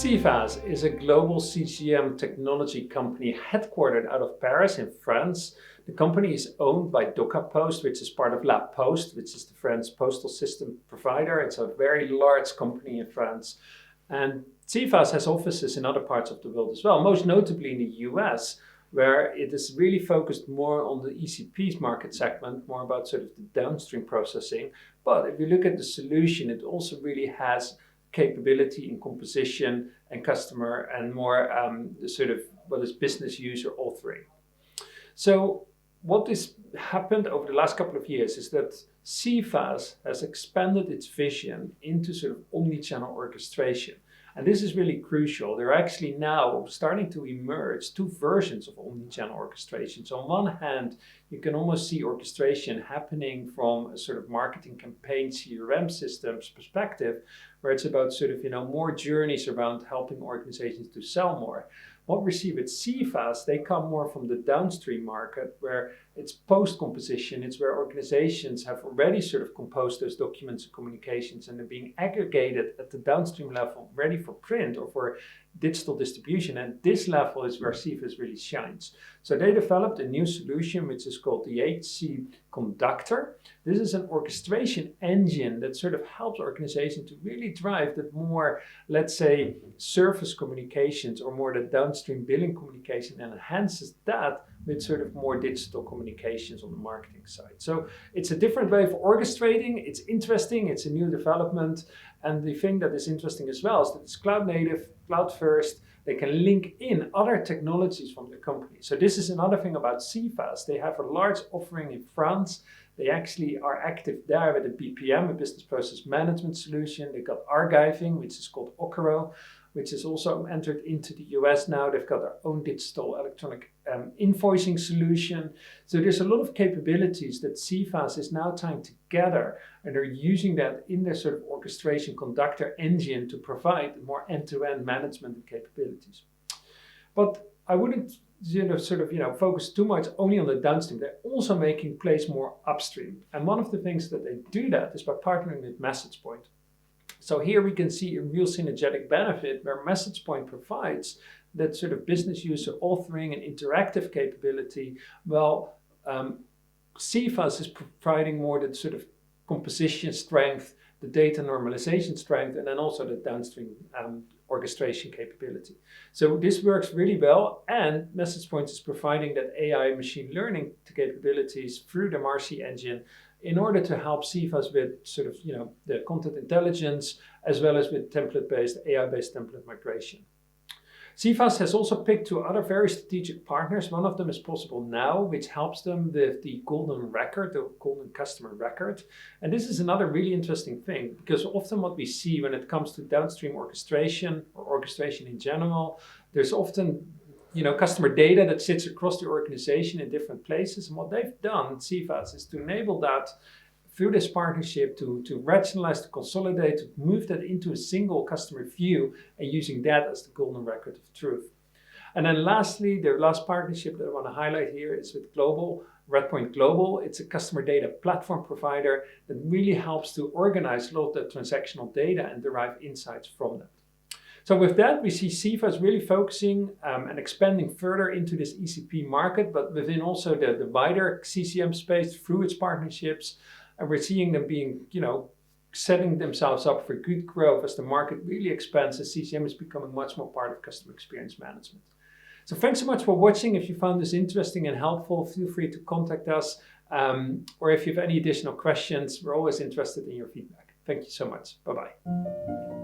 SEFAS is a global CCM technology company headquartered out of Paris in France. The company is owned by DocaPost, which is part of La Poste, which is the French postal system provider. It's a very large company in France. And SEFAS has offices in other parts of the world as well, most notably in the US, where it is really focused more on the ECP's market segment, more about sort of the downstream processing. But if you look at the solution, it also really has capability in composition and customer and more the sort of what is business user all three. So what has happened over the last couple of years is that SEFAS has expanded its vision into sort of omni-channel orchestration. And this is really crucial. There are actually now starting to emerge two versions of omni-channel orchestration. So on one hand, you can almost see orchestration happening from a sort of marketing campaign CRM systems perspective, where it's about sort of, more journeys around helping organizations to sell more. What we see with SEFAS, they come more from the downstream market, where it's post-composition. It's where organizations have already sort of composed those documents and communications, and they're being aggregated at the downstream level, ready for print or for digital distribution. And this level is where SEFAS really shines. So they developed a new solution, which is called the HC Conductor. This is an orchestration engine that sort of helps organizations to really drive the more, let's say, surface communications or more the downstream billing communication, and enhances that with sort of more digital communications on the marketing side. So it's a different way of orchestrating. It's interesting. It's a new development. And the thing that is interesting as well is that it's cloud native, cloud first. They can link in other technologies from the company. So this is another thing about SEFAS. They have a large offering in France. They actually are active there with a BPM, a business process management solution. They've got archiving, which is called Okoro, which is also entered into the US now. They've got their own digital electronic invoicing solution. So there's a lot of capabilities that SEFAS is now tying together, and they're using that in their sort of orchestration conductor engine to provide more end-to-end management capabilities. But I wouldn't focus too much only on the downstream. They're also making plays more upstream. And one of the things that they do that is by partnering with MessagePoint. So here we can see a real synergetic benefit where MessagePoint provides that sort of business user authoring and interactive capability. Well, SEFAS is providing more that sort of composition strength, the data normalization strength, and then also the downstream orchestration capability. So this works really well, and MessagePoint is providing that AI machine learning capabilities through the marché engine in order to help SEFAS with sort of, the content intelligence, as well as with template-based, AI-based template migration. SEFAS has also picked two other very strategic partners. One of them is Possible Now, which helps them with the golden record, the golden customer record. And this is another really interesting thing, because often what we see when it comes to downstream orchestration or orchestration in general, there's often customer data that sits across the organization in different places. And what they've done, SEFAS, is to enable that through this partnership to rationalize, to consolidate, to move that into a single customer view, and using that as the golden record of truth. And then lastly, the last partnership that I want to highlight here is with Redpoint Global. It's a customer data platform provider that really helps to organize a lot of the transactional data and derive insights from that. So with that, we see SEFAS really focusing and expanding further into this ECP market, but within also the wider CCM space through its partnerships. And we're seeing them being, setting themselves up for good growth as the market really expands, as CCM is becoming much more part of customer experience management. So thanks so much for watching. If you found this interesting and helpful, feel free to contact us. Or if you have any additional questions, we're always interested in your feedback. Thank you so much. Bye-bye.